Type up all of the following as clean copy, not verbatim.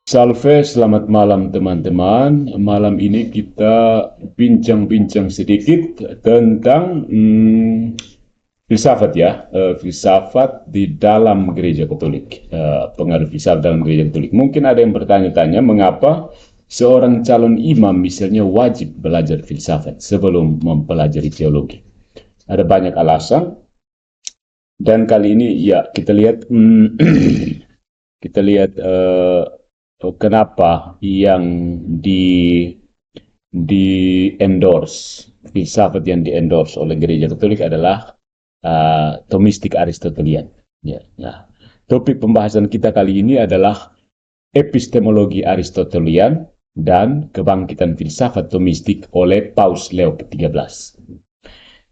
Salve, selamat malam teman-teman. Malam ini kita bincang-bincang sedikit tentang filsafat ya, filsafat di dalam gereja Katolik, pengaruh filsafat dalam gereja Katolik. Mungkin ada yang bertanya-tanya mengapa seorang calon imam misalnya wajib belajar filsafat sebelum mempelajari teologi. Ada banyak alasan dan kali ini ya kita lihat kita lihat kenapa yang di endorse filsafat yang di endorse oleh gereja Katolik adalah Thomistik Aristotelian. Ya, nah, topik pembahasan kita kali ini adalah epistemologi Aristotelian dan kebangkitan filsafat Thomistik oleh Paus Leo ke-13.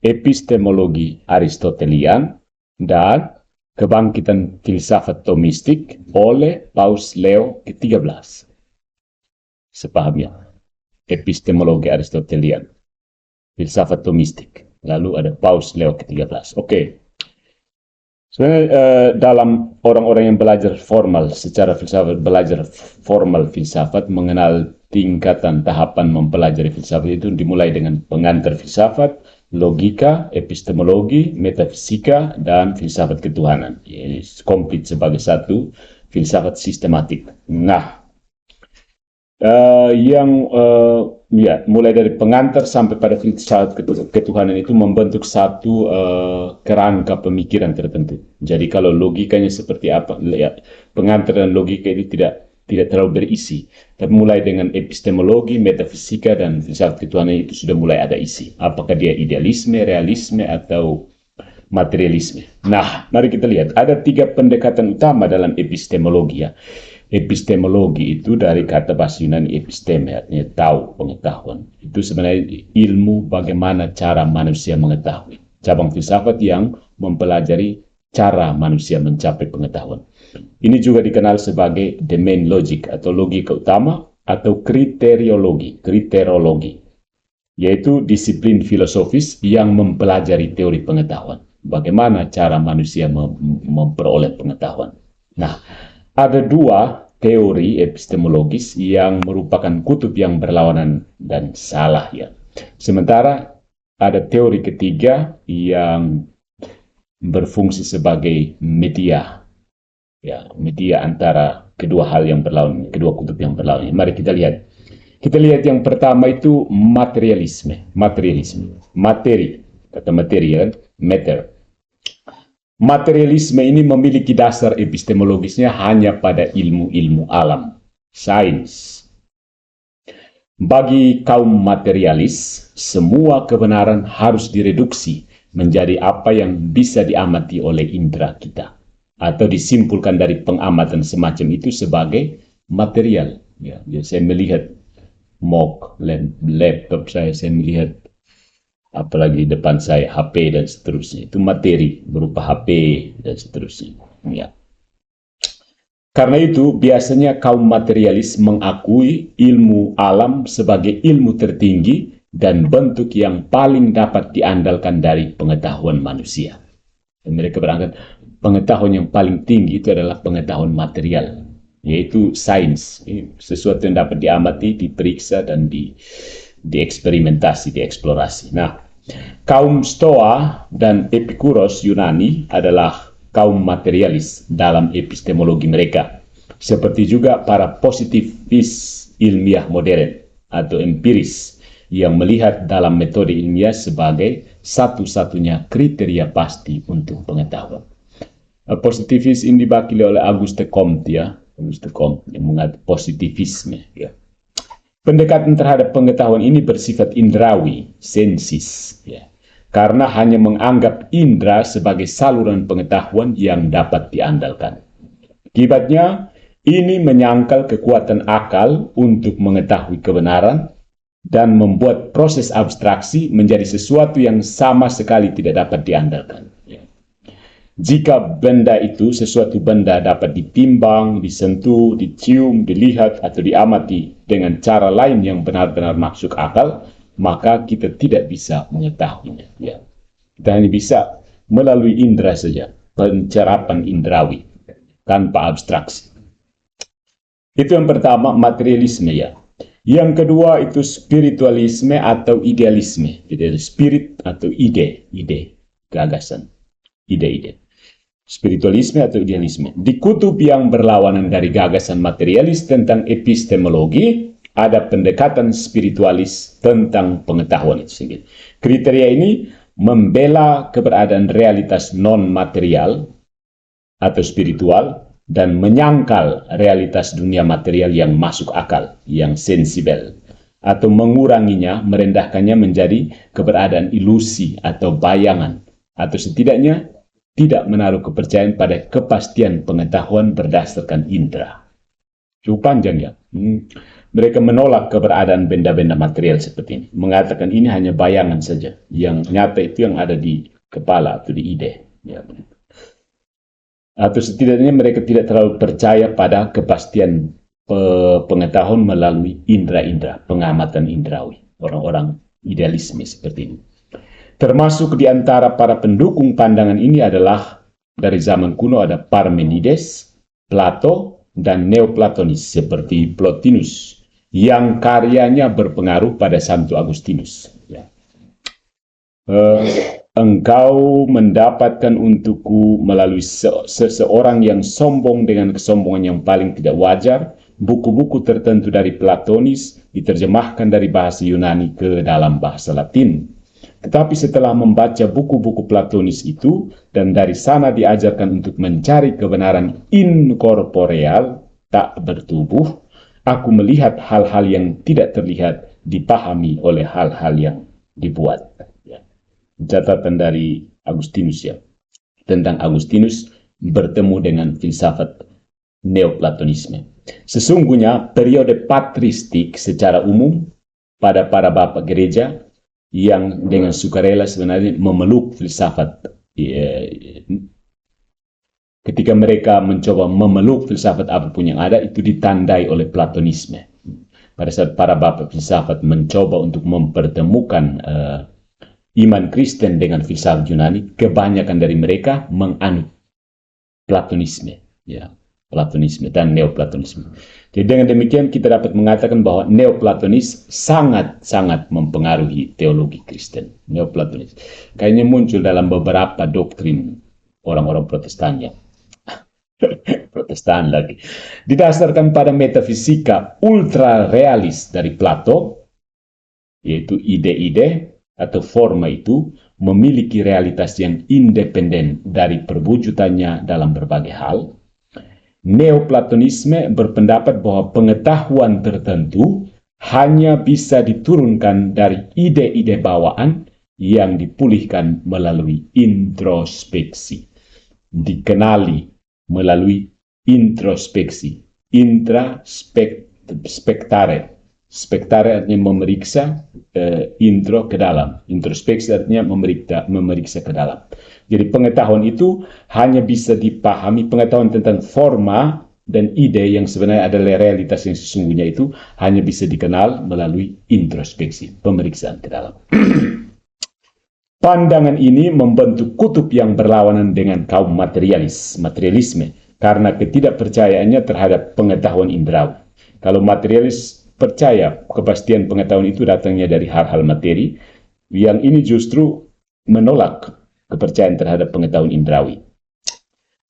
Epistemologi Aristotelian dan kebangkitan filsafat Thomistik oleh Paus Leo ke-13. Sepahamnya, epistemologi Aristotelian, filsafat Thomistik, lalu ada Paus Leo ke-13. Oke. Sebenarnya dalam orang-orang yang belajar formal secara filsafat, belajar formal filsafat, mengenal tingkatan tahapan mempelajari filsafat itu dimulai dengan pengantar filsafat, logika, epistemologi, metafisika, dan filsafat ketuhanan. Ini komplit sebagai satu filsafat sistematik. Nah, mulai dari pengantar sampai pada filsafat ketuhanan itu membentuk satu kerangka pemikiran tertentu. Jadi kalau logikanya seperti apa, ya, pengantar dan logika itu tidak terlalu berisi. Tapi mulai dengan epistemologi, metafisika, dan filsafat ketuhanan itu sudah mulai ada isi. Apakah dia idealisme, realisme, atau materialisme. Nah, mari kita lihat. Ada 3 pendekatan utama dalam epistemologi ya. Epistemologi itu dari kata bahasa Yunani episteme, artinya tahu, pengetahuan. Itu sebenarnya ilmu bagaimana cara manusia mengetahui. Cabang filsafat yang mempelajari cara manusia mencapai pengetahuan. Ini juga dikenal sebagai domain logic atau logika utama atau kriteriologi, yaitu disiplin filosofis yang mempelajari teori pengetahuan. Bagaimana cara manusia memperoleh pengetahuan. Nah, ada 2 teori epistemologis yang merupakan kutub yang berlawanan dan salah ya. Sementara ada teori ketiga yang berfungsi sebagai media ya, media antara kedua hal yang berlawanan, kedua kutub yang berlawanan. Mari kita lihat. Kita lihat yang pertama itu materialisme. Materi, kata materi ya, matter. Materialisme ini memiliki dasar epistemologisnya hanya pada ilmu-ilmu alam, sains. Bagi kaum materialis, semua kebenaran harus direduksi menjadi apa yang bisa diamati oleh indera kita, atau disimpulkan dari pengamatan semacam itu sebagai material. Ya, saya melihat laptop saya melihat apalagi depan saya HP dan seterusnya, itu materi berupa HP dan seterusnya ya. Karena itu biasanya kaum materialis mengakui ilmu alam sebagai ilmu tertinggi dan bentuk yang paling dapat diandalkan dari pengetahuan manusia. Dan mereka berangkat pengetahuan yang paling tinggi itu adalah pengetahuan material, yaitu sains, sesuatu yang dapat diamati, diperiksa, dan dieksperimentasi, dieksplorasi. Nah, kaum Stoa dan Epikuros Yunani adalah kaum materialis dalam epistemologi mereka, seperti juga para positivis ilmiah modern atau empiris yang melihat dalam metode ilmiah sebagai satu-satunya kriteria pasti untuk pengetahuan. Positivis ini diwakili oleh Auguste Comte ya, yang mengatakan positivisme ya. Pendekatan terhadap pengetahuan ini bersifat indrawi, sensis, ya, karena hanya menganggap indera sebagai saluran pengetahuan yang dapat diandalkan. Akibatnya, ini menyangkal kekuatan akal untuk mengetahui kebenaran dan membuat proses abstraksi menjadi sesuatu yang sama sekali tidak dapat diandalkan. Ya. Jika benda itu, sesuatu benda dapat ditimbang, disentuh, dicium, dilihat, atau diamati dengan cara lain yang benar-benar masuk akal, maka kita tidak bisa mengetahuinya. Ya. Kita hanya bisa melalui indera saja, pencerapan indrawi, tanpa abstraksi. Itu yang pertama, materialisme ya. Yang kedua itu spiritualisme atau idealisme. Jadi spirit atau ide, gagasan, ide. Spiritualisme atau idealisme. Di kutub yang berlawanan dari gagasan materialis tentang epistemologi, ada pendekatan spiritualis tentang pengetahuan itu sendiri. Kriteria ini membela keberadaan realitas non-material atau spiritual dan menyangkal realitas dunia material yang masuk akal, yang sensibel, atau menguranginya, merendahkannya menjadi keberadaan ilusi atau bayangan, atau setidaknya tidak menaruh kepercayaan pada kepastian pengetahuan berdasarkan indera. Cukup panjang ya. Mereka menolak keberadaan benda-benda material seperti ini, mengatakan ini hanya bayangan saja, yang nyata itu yang ada di kepala atau di ide. Ya. Atau setidaknya mereka tidak terlalu percaya pada kepastian pengetahuan melalui indera-indera, pengamatan indrawi. Orang-orang idealisme seperti ini. Termasuk di antara para pendukung pandangan ini adalah dari zaman kuno ada Parmenides, Plato, dan Neoplatonis seperti Plotinus yang karyanya berpengaruh pada Santo Agustinus. Ya. Engkau mendapatkan untukku melalui seseorang yang sombong dengan kesombongan yang paling tidak wajar, buku-buku tertentu dari Platonis diterjemahkan dari bahasa Yunani ke dalam bahasa Latin. Tetapi setelah membaca buku-buku Platonis itu, dan dari sana diajarkan untuk mencari kebenaran inkorporeal, tak bertubuh, aku melihat hal-hal yang tidak terlihat dipahami oleh hal-hal yang dibuat. Catatan dari Agustinus ya, tentang Agustinus bertemu dengan filsafat Neoplatonisme. Sesungguhnya periode patristik secara umum pada para bapak gereja yang dengan sukarela sebenarnya memeluk filsafat, ketika mereka mencoba memeluk filsafat apapun yang ada, itu ditandai oleh Platonisme. Pada saat para bapak filsafat mencoba untuk mempertemukan iman Kristen dengan filsafat Yunani, kebanyakan dari mereka menganut Platonisme, ya, Platonisme dan Neoplatonisme. Jadi dengan demikian kita dapat mengatakan bahwa Neoplatonis sangat-sangat mempengaruhi teologi Kristen. Neoplatonis kayaknya muncul dalam beberapa doktrin orang-orang Protestan ya. Protestan lagi. Didasarkan pada metafisika ultra realis dari Plato, yaitu ide-ide atau forma itu memiliki realitas yang independen dari perwujudannya dalam berbagai hal. Neoplatonisme berpendapat bahwa pengetahuan tertentu hanya bisa diturunkan dari ide-ide bawaan yang dipulihkan melalui introspeksi, dikenali melalui introspeksi, intraspektare. Spektare artinya memeriksa, intro ke dalam. Introspeksi artinya memeriksa ke dalam. Jadi pengetahuan itu hanya bisa dipahami, pengetahuan tentang forma dan ide yang sebenarnya adalah realitas yang sesungguhnya itu hanya bisa dikenal melalui introspeksi, pemeriksaan ke dalam. Pandangan ini membentuk kutub yang berlawanan dengan kaum materialisme, karena ketidakpercayaannya terhadap pengetahuan indrawi. Kalau materialis percaya kepastian pengetahuan itu datangnya dari hal-hal materi, yang ini justru menolak kepercayaan terhadap pengetahuan indrawi.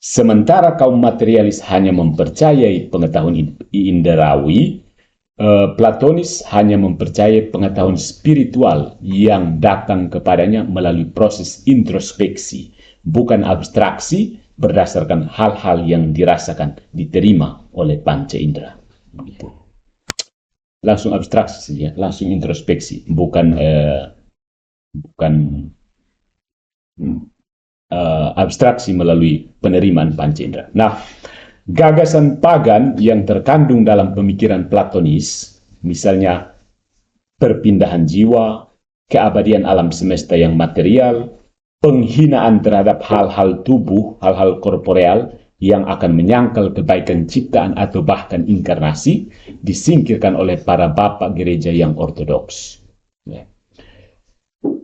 Sementara kaum materialis hanya mempercayai pengetahuan indrawi, Platonis hanya mempercayai pengetahuan spiritual yang datang kepadanya melalui proses introspeksi, bukan abstraksi berdasarkan hal-hal yang dirasakan, diterima oleh panca indera. Begitu. Langsung abstraksi saja, langsung introspeksi, bukan abstraksi melalui penerimaan panca indera. Nah, gagasan pagan yang terkandung dalam pemikiran Platonis, misalnya perpindahan jiwa, keabadian alam semesta yang material, penghinaan terhadap hal-hal tubuh, hal-hal korporeal yang akan menyangkal kebaikan ciptaan atau bahkan inkarnasi, disingkirkan oleh para bapak gereja yang ortodoks.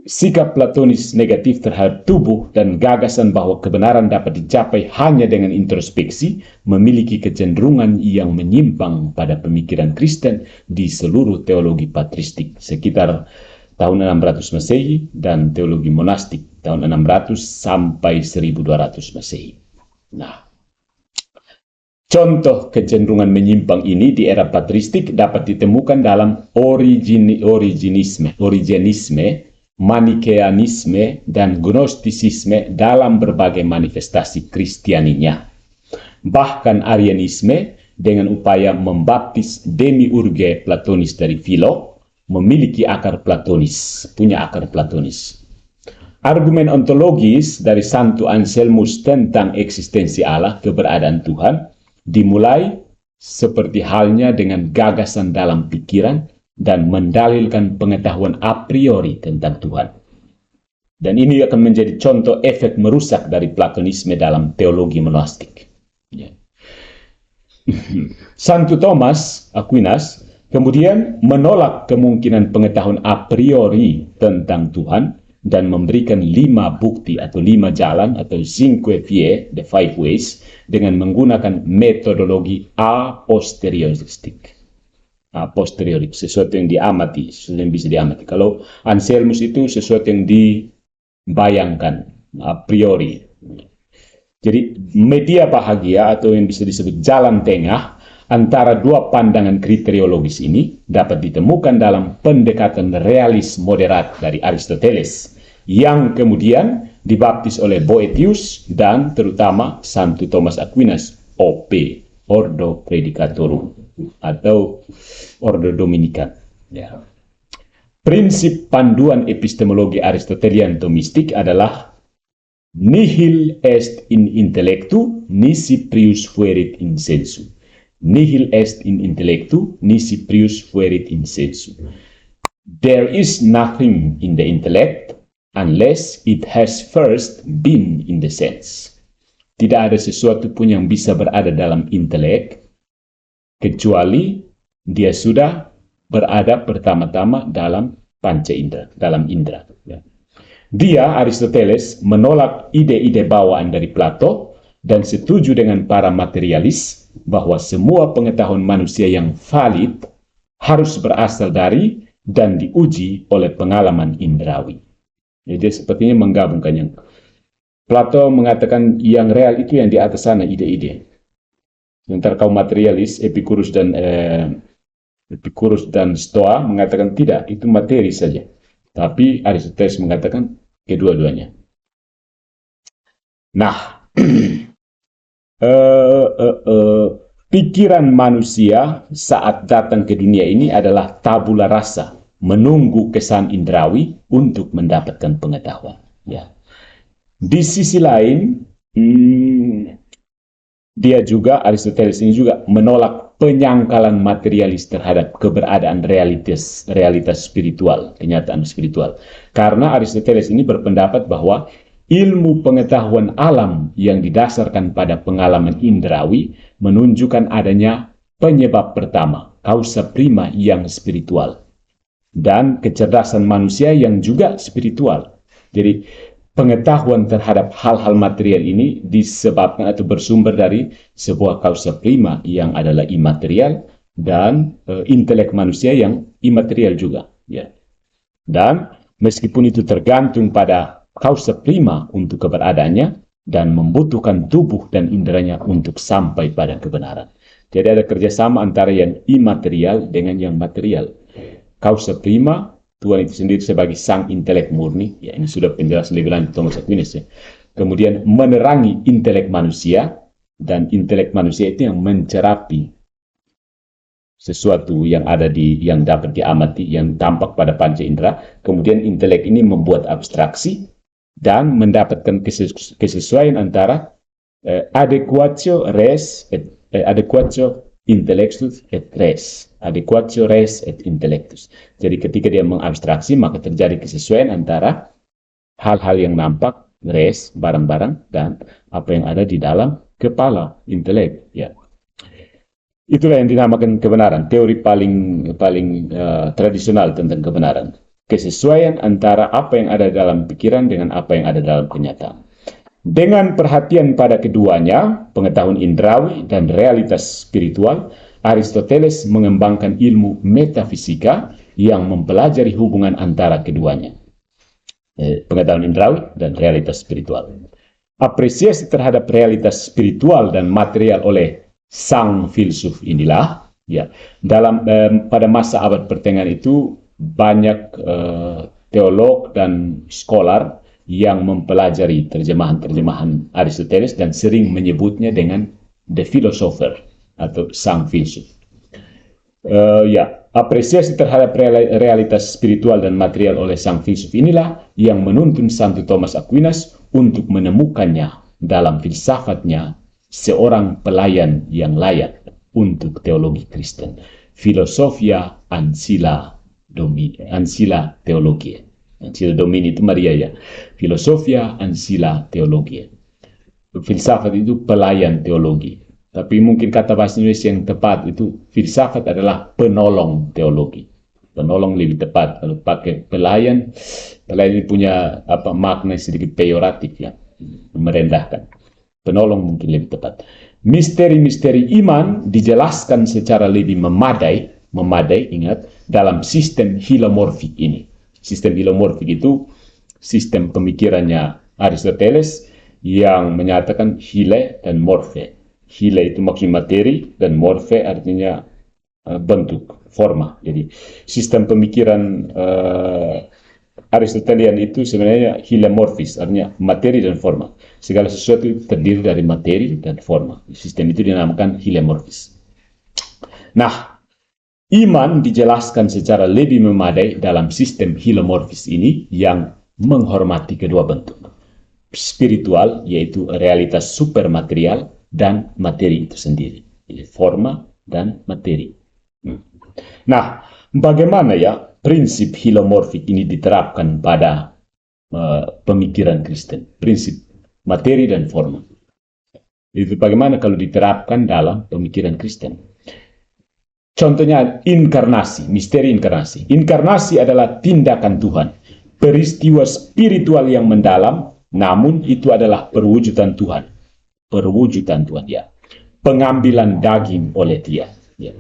sikap Platonis negatif terhadap tubuh dan gagasan bahwa kebenaran dapat dicapai hanya dengan introspeksi memiliki kecenderungan yang menyimpang pada pemikiran Kristen di seluruh teologi patristik sekitar tahun 600 Masehi dan teologi monastik tahun 600 sampai 1200 Masehi. Nah, contoh kecenderungan menyimpang ini di era patristik dapat ditemukan dalam origenisme, Manikeanisme, dan Gnostisisme dalam berbagai manifestasi Kristianinya. Bahkan Arianisme dengan upaya membaptis demiurge Platonis dari Philo memiliki akar Platonis, punya akar Platonis. Argumen ontologis dari Santo Anselmus tentang eksistensi Allah, keberadaan Tuhan, dimulai seperti halnya dengan gagasan dalam pikiran dan mendalilkan pengetahuan a priori tentang Tuhan. Dan ini akan menjadi contoh efek merusak dari Platonisme dalam teologi monastik. Santo Thomas Aquinas kemudian menolak kemungkinan pengetahuan a priori tentang Tuhan dan memberikan 5 bukti atau 5 jalan atau 5 vie, the 5 ways, dengan menggunakan metodologi a posterioristik. A posteriori, sesuatu yang diamati, sesuatu yang bisa diamati. Kalau Anselmus itu sesuatu yang dibayangkan, a priori. Jadi media bahagia atau yang bisa disebut jalan tengah antara dua pandangan kriteriologis ini dapat ditemukan dalam pendekatan realis moderat dari Aristoteles yang kemudian dibaptis oleh Boethius dan terutama Santo Thomas Aquinas, OP, Ordo Predicatorum, atau Ordo Dominikan. Ya. Prinsip panduan epistemologi Aristotelian Thomistik adalah nihil est in intellectu, nisi prius fuerit in sensu. Nihil est in intellectu, nisi prius fuerit in sensu. There is nothing in the intellect unless it has first been in the sense. Tidak ada sesuatu pun yang bisa berada dalam intelek, kecuali dia sudah berada pertama-tama dalam panca indera, dalam indera. Dia, Aristoteles, menolak ide-ide bawaan dari Plato dan setuju dengan para materialis bahwa semua pengetahuan manusia yang valid harus berasal dari dan diuji oleh pengalaman indrawi. Jadi sepertinya menggabungkan yang Plato mengatakan yang real itu yang di atas sana, ide-ide. Sementara kaum materialis, Epicurus dan Stoa mengatakan tidak, itu materi saja. Tapi Aristoteles mengatakan kedua-duanya. Nah, pikiran manusia saat datang ke dunia ini adalah tabula rasa, menunggu kesan indrawi untuk mendapatkan pengetahuan. Ya. Di sisi lain, dia juga, Aristoteles ini juga menolak penyangkalan materialis terhadap keberadaan realitas spiritual, kenyataan spiritual. Karena Aristoteles ini berpendapat bahwa ilmu pengetahuan alam yang didasarkan pada pengalaman indrawi menunjukkan adanya penyebab pertama, causa prima yang spiritual, dan kecerdasan manusia yang juga spiritual. Jadi pengetahuan terhadap hal-hal material ini disebabkan atau bersumber dari sebuah causa prima yang adalah imaterial dan intelek manusia yang imaterial juga. Ya. Dan meskipun itu tergantung pada causa prima untuk keberadaannya dan membutuhkan tubuh dan inderanya untuk sampai pada kebenaran. Jadi ada kerjasama antara yang imaterial dengan yang material. Causa prima, Tuhan itu sendiri sebagai sang intelek murni, ya ini sudah penjelasan lebih lanjut Thomas Aquinas ya. Kemudian menerangi intelek manusia, dan intelek manusia itu yang mencerapi sesuatu yang ada yang dapat diamati, yang tampak pada panca indera. Kemudian intelek ini membuat abstraksi dan mendapatkan kesesuaian antara adequatio intellectus et res. Adequatio res et intellectus. Jadi ketika dia mengabstraksi, maka terjadi kesesuaian antara hal-hal yang nampak, res, barang-barang, dan apa yang ada di dalam kepala, intelek. Ya. Itulah yang dinamakan kebenaran, teori paling tradisional tentang kebenaran. kesesuaian antara apa yang ada dalam pikiran dengan apa yang ada dalam kenyataan. Dengan perhatian pada keduanya, pengetahuan indrawi dan realitas spiritual, Aristoteles mengembangkan ilmu metafisika yang mempelajari hubungan antara keduanya. Pengetahuan indrawi dan realitas spiritual. Apresiasi terhadap realitas spiritual dan material oleh sang filsuf inilah, ya, pada masa abad pertengahan itu banyak teolog dan scholar yang mempelajari terjemahan-terjemahan Aristoteles dan sering menyebutnya dengan the philosopher atau sang filsuf. Apresiasi terhadap realitas spiritual dan material oleh sang filsuf inilah yang menuntun Santo Thomas Aquinas untuk menemukannya dalam filsafatnya seorang pelayan yang layak untuk teologi Kristen. Philosophia Ancilla Theologiae. Ancilla Domini itu Maria, ya. Philosophia Ancilla Theologiae. Filsafat itu pelayan teologi. Tapi mungkin kata bahasa Indonesia yang tepat itu filsafat adalah penolong teologi. Penolong lebih tepat. Kalau pakai pelayan ini punya makna sedikit peyoratif, ya, merendahkan. Penolong mungkin lebih tepat. Misteri-misteri iman dijelaskan secara lebih memadai, ingat, dalam sistem hilomorfik ini. Sistem hilomorfik itu sistem pemikirannya Aristoteles yang menyatakan hile dan morfe. Hile itu maksudnya materi dan morfe artinya bentuk, forma. Jadi sistem pemikiran Aristotelian itu sebenarnya hilemorfis, artinya materi dan forma. Segala sesuatu itu terdiri dari materi dan forma. Sistem itu dinamakan hilemorfis. Nah, iman dijelaskan secara lebih memadai dalam sistem hilomorfis ini yang menghormati kedua bentuk. Spiritual, yaitu realitas supermaterial, dan materi itu sendiri. Jadi forma dan materi. Nah, bagaimana ya prinsip hilomorfik ini diterapkan pada pemikiran Kristen? Prinsip materi dan forma. Itu bagaimana kalau diterapkan dalam pemikiran Kristen? Contohnya inkarnasi, misteri inkarnasi. Inkarnasi adalah tindakan Tuhan, peristiwa spiritual yang mendalam, namun itu adalah perwujudan Tuhan. Perwujudan Tuhan, ya. Pengambilan daging oleh Dia, ya.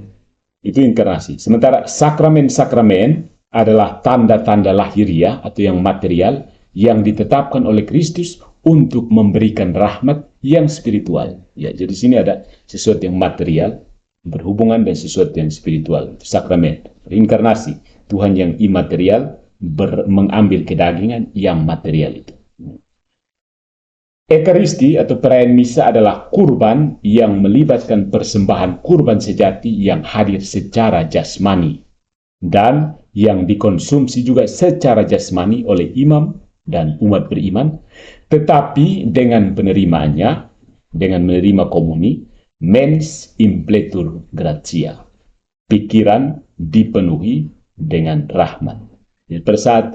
Itu inkarnasi. Sementara sakramen-sakramen adalah tanda-tanda lahiriah atau yang material yang ditetapkan oleh Kristus untuk memberikan rahmat yang spiritual. Ya, jadi sini ada sesuatu yang material berhubungan dengan sesuatu yang spiritual, sakramen, reinkarnasi, Tuhan yang imaterial mengambil kedagingan yang material itu. Ekaristi atau perayaan misa adalah kurban yang melibatkan persembahan kurban sejati yang hadir secara jasmani dan yang dikonsumsi juga secara jasmani oleh imam dan umat beriman, tetapi dengan penerimaannya, dengan menerima komuni, mens impletur gratia, pikiran dipenuhi dengan rahmat. Jadi pada saat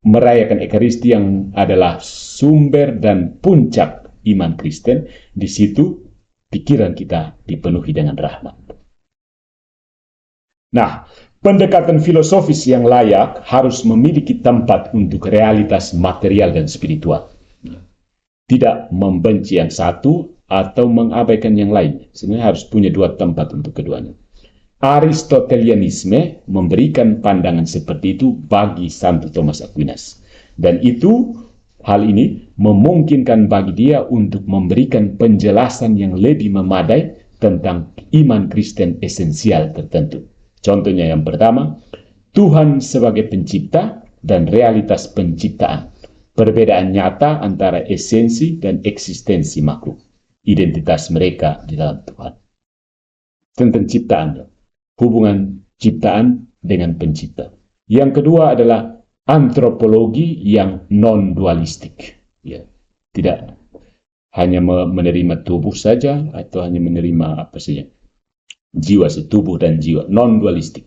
merayakan Ekaristi yang adalah sumber dan puncak iman Kristen, di situ pikiran kita dipenuhi dengan rahmat. Nah, pendekatan filosofis yang layak harus memiliki tempat untuk realitas material dan spiritual. Tidak membenci yang satu atau mengabaikan yang lain. Sebenarnya harus punya dua tempat untuk keduanya. Aristotelianisme memberikan pandangan seperti itu bagi Santo Thomas Aquinas. Dan hal ini memungkinkan bagi dia untuk memberikan penjelasan yang lebih memadai tentang iman Kristen esensial tertentu. Contohnya yang pertama, Tuhan sebagai pencipta dan realitas penciptaan. Perbedaan nyata antara esensi dan eksistensi makhluk. Identitas mereka di dalam Tuhan. Tentang ciptaan, hubungan ciptaan dengan pencipta. Yang kedua adalah antropologi yang non-dualistik. Ya, tidak hanya menerima tubuh saja atau hanya menerima apa saja. Jiwa, tubuh dan jiwa, non-dualistik.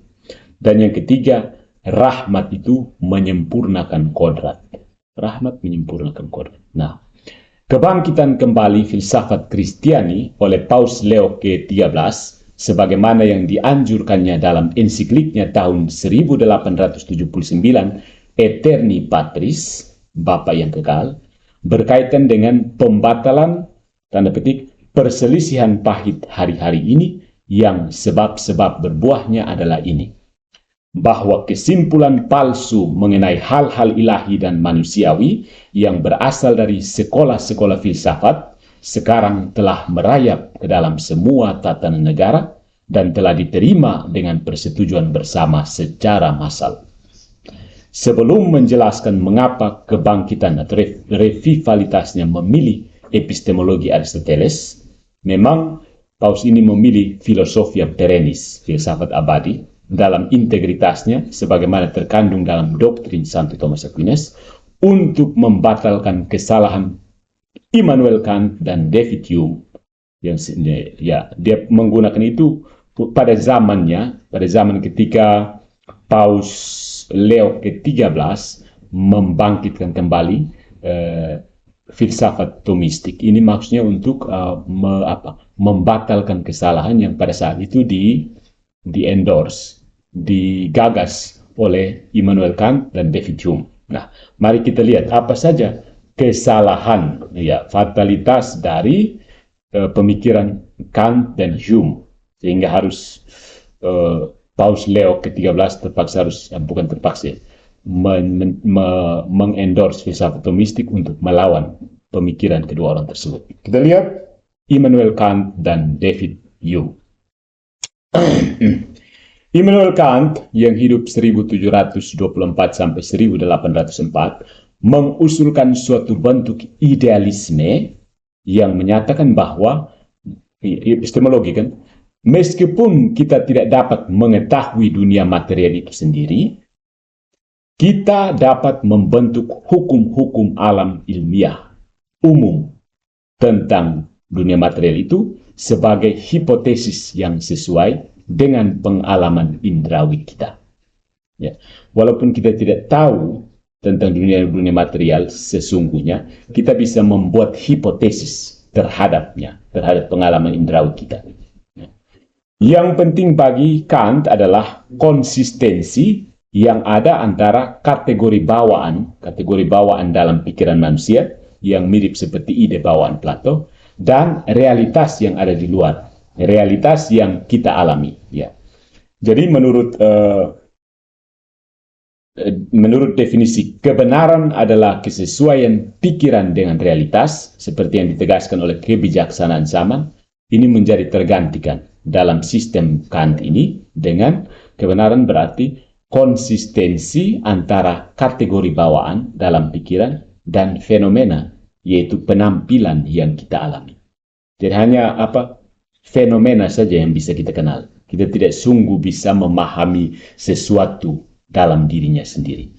Dan yang ketiga, rahmat itu menyempurnakan kodrat. Rahmat menyempurnakan kodrat. Nah, kebangkitan kembali filsafat Kristiani oleh Paus Leo ke-13 sebagaimana yang dianjurkannya dalam ensikliknya tahun 1879, Eterni Patris, Bapa yang kekal, berkaitan dengan pembatalan, tanda petik, perselisihan pahit hari-hari ini yang sebab-sebab berbuahnya adalah ini, bahwa kesimpulan palsu mengenai hal-hal ilahi dan manusiawi yang berasal dari sekolah-sekolah filsafat sekarang telah merayap ke dalam semua tatanan negara dan telah diterima dengan persetujuan bersama secara massal. Sebelum menjelaskan mengapa kebangkitan atau revivalitasnya memilih epistemologi Aristoteles, memang Paus ini memilih filosofia perennis, filsafat abadi, dalam integritasnya sebagaimana terkandung dalam doktrin Santo Thomas Aquinas, untuk membatalkan kesalahan Immanuel Kant dan David Hume yang dia menggunakan itu pada zaman ketika Paus Leo ke-13 membangkitkan kembali filsafat Thomistik. Ini maksudnya untuk membatalkan kesalahan yang pada saat itu di-endorse, digagas oleh Immanuel Kant dan David Hume. Nah, mari kita lihat apa saja kesalahan, fatalitas dari pemikiran Kant dan Hume, sehingga harus Paus Leo ke-13 mengendorse filsafat Thomistik untuk melawan pemikiran kedua orang tersebut. Kita lihat Immanuel Kant dan David Hume. Immanuel Kant yang hidup 1724 sampai 1804 mengusulkan suatu bentuk idealisme yang menyatakan bahwa epistemologi kan, meskipun kita tidak dapat mengetahui dunia material itu sendiri, kita dapat membentuk hukum-hukum alam ilmiah umum tentang dunia material itu sebagai hipotesis yang sesuai dengan pengalaman indrawi kita. Ya. Walaupun kita tidak tahu tentang dunia material sesungguhnya, kita bisa membuat hipotesis terhadapnya, terhadap pengalaman indrawi kita. Yang penting bagi Kant adalah konsistensi yang ada antara kategori bawaan dalam pikiran manusia yang mirip seperti ide bawaan Plato, dan realitas yang ada di luar, realitas yang kita alami. Ya. Jadi menurut definisi, kebenaran adalah kesesuaian pikiran dengan realitas, seperti yang ditegaskan oleh kebijaksanaan zaman. Ini menjadi tergantikan dalam sistem Kant ini dengan kebenaran berarti konsistensi antara kategori bawaan dalam pikiran dan fenomena, yaitu penampilan yang kita alami. Jadi hanya fenomena saja yang bisa kita kenal. Kita tidak sungguh bisa memahami sesuatu dalam dirinya sendiri.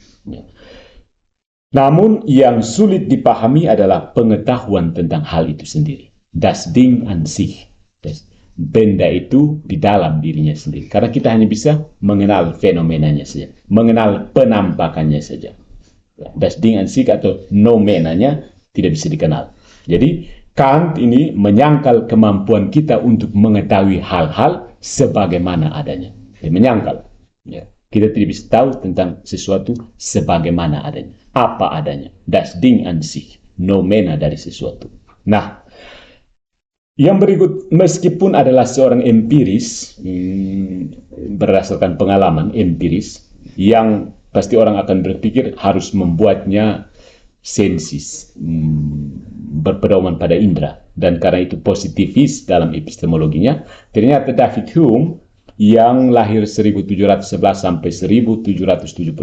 Namun yang sulit dipahami adalah pengetahuan tentang hal itu sendiri. Das Ding an sich. Benda itu di dalam dirinya sendiri. Karena kita hanya bisa mengenal fenomenanya saja, mengenal penampakannya saja. Das Ding an sich atau nomenanya tidak bisa dikenal. Jadi Kant ini menyangkal kemampuan kita untuk mengetahui hal-hal sebagaimana adanya. Dia menyangkal. Ya. Kita tidak bisa tahu tentang sesuatu sebagaimana adanya. Apa adanya. Das Ding an sich. Nomena dari sesuatu. Nah, yang berikut, meskipun adalah seorang empiris, berdasarkan pengalaman empiris, yang pasti orang akan berpikir harus membuatnya sensis, berpedoman pada indera, dan karena itu positivis dalam epistemologinya. Ternyata David Hume yang lahir 1711 sampai 1776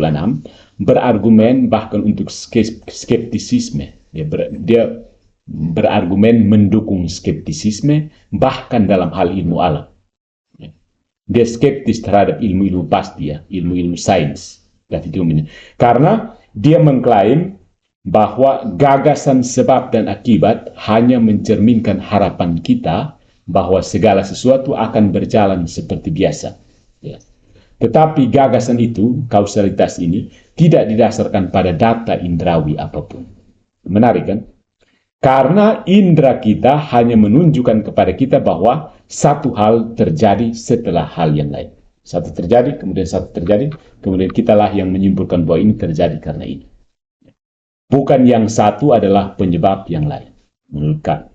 berargumen bahkan untuk skeptisisme. Dia berargumen mendukung skeptisisme bahkan dalam hal ilmu alam. Dia skeptis terhadap ilmu-ilmu pasti, ilmu-ilmu sains. David Hume ini, karena dia mengklaim bahwa gagasan sebab dan akibat hanya mencerminkan harapan kita bahwa segala sesuatu akan berjalan seperti biasa. Ya. Tetapi gagasan itu, kausalitas ini, tidak didasarkan pada data indrawi apapun. Menarik kan? Karena indera kita hanya menunjukkan kepada kita bahwa satu hal terjadi setelah hal yang lain. Satu terjadi, kemudian satu terjadi, kemudian kitalah yang menyimpulkan bahwa ini terjadi karena ini. Bukan yang satu adalah penyebab yang lain. Menurut Kant,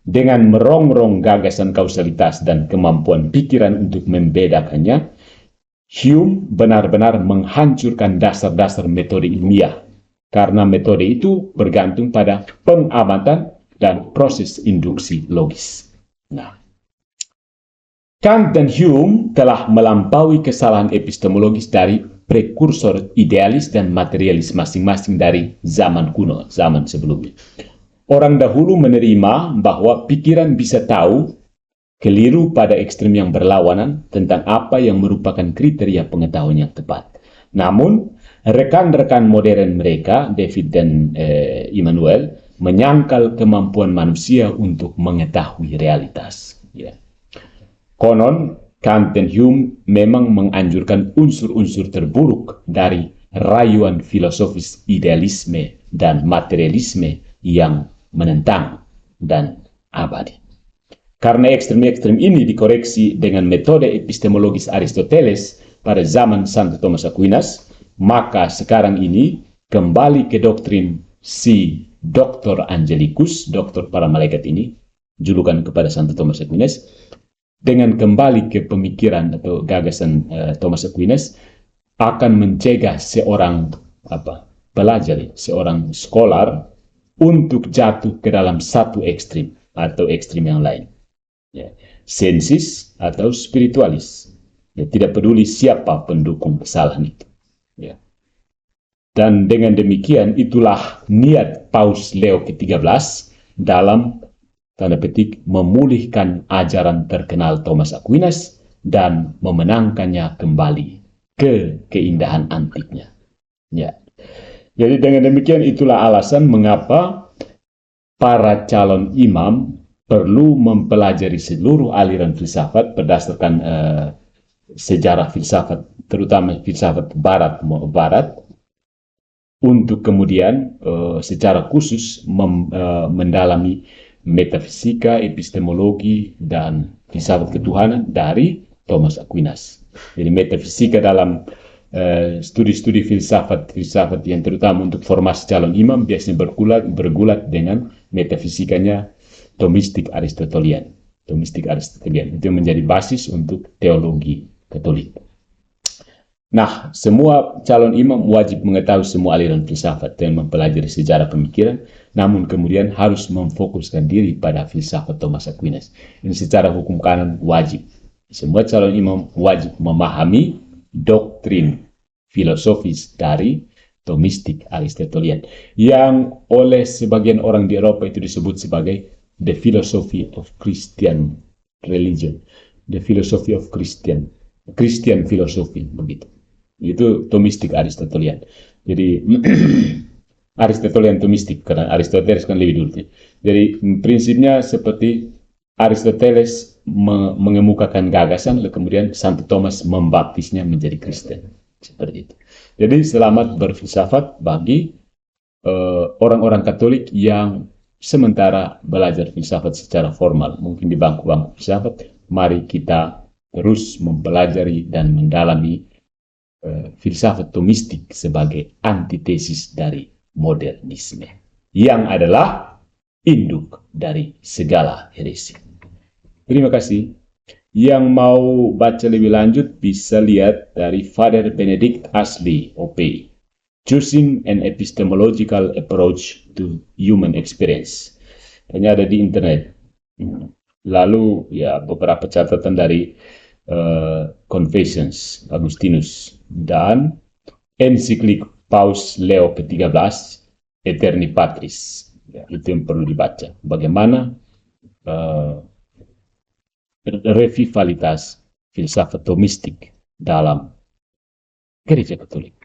dengan merongrong gagasan kausalitas dan kemampuan pikiran untuk membedakannya, Hume benar-benar menghancurkan dasar-dasar metode ilmiah, karena metode itu bergantung pada pengamatan dan proses induksi logis. Nah, Kant dan Hume telah melampaui kesalahan epistemologis dari prekursor idealis dan materialis masing-masing dari zaman kuno, zaman sebelumnya. Orang dahulu menerima bahwa pikiran bisa tahu keliru pada ekstrem yang berlawanan tentang apa yang merupakan kriteria pengetahuan yang tepat. Namun, rekan-rekan modern mereka, David dan Immanuel, menyangkal kemampuan manusia untuk mengetahui realitas. Ya. Konon, Kant dan Hume memang menganjurkan unsur-unsur terburuk dari rayuan filosofis idealisme dan materialisme yang menentang dan abadi. Karena ekstrem-ekstrem ini dikoreksi dengan metode epistemologis Aristoteles pada zaman Santo Thomas Aquinas, maka sekarang ini kembali ke doktrin si Dr. Angelicus, doktor para malaikat ini, julukan kepada Santo Thomas Aquinas, dengan kembali ke pemikiran atau gagasan Thomas Aquinas, akan mencegah seorang pelajar, seorang scholar untuk jatuh ke dalam satu ekstrim atau ekstrim yang lain. Ya. Sensis atau spiritualis. Ya, tidak peduli siapa pendukung kesalahan itu. Ya. Dan dengan demikian itulah niat Paus Leo ke-13 dalam tanda petik memulihkan ajaran terkenal Thomas Aquinas dan memenangkannya kembali ke keindahan antiknya. Ya. Jadi dengan demikian itulah alasan mengapa para calon imam perlu mempelajari seluruh aliran filsafat berdasarkan sejarah filsafat, terutama filsafat barat, untuk kemudian secara khusus mendalami metafisika, epistemologi, dan filsafat ketuhanan dari Thomas Aquinas. Jadi metafisika dalam studi-studi filsafat yang terutama untuk formasi calon imam biasanya bergulat dengan metafisikanya Thomistik Aristotelian. Itu menjadi basis untuk teologi Katolik. Nah, semua calon imam wajib mengetahui semua aliran filsafat dan mempelajari sejarah pemikiran, namun kemudian harus memfokuskan diri pada filsafat Thomas Aquinas. Ini secara hukum kanon wajib. Semua calon imam wajib memahami doktrin filosofis dari Thomistik Aristotelian, yang oleh sebagian orang di Eropa itu disebut sebagai the philosophy of Christian religion, the philosophy of Christian philosophy, begitu. Itu Thomistik Aristotelian. Jadi Aristotelian Thomistik, karena Aristoteles kan lebih dulu. Jadi prinsipnya seperti Aristoteles mengemukakan gagasan, lalu kemudian Santo Thomas membaptisnya menjadi Kristen. Seperti itu. Jadi selamat berfilsafat bagi orang-orang Katolik yang sementara belajar filsafat secara formal, mungkin di bangku-bangku filsafat. Mari kita terus mempelajari dan mendalami filsafat Thomistik sebagai antitesis dari modernisme, yang adalah induk dari segala heresi. Terima kasih. Yang mau baca lebih lanjut bisa lihat dari Father Benedict Ashley, OP, Choosing an Epistemological Approach to Human Experience. Ini ada di internet. Lalu ya beberapa catatan dari Confessions Augustinus dan ensiklik Paus Leo ke-13 Aeterni Patris. Ya, itu yang perlu dibaca. Bagaimana revivalitas filsafat Thomistik dalam Gereja Katolik.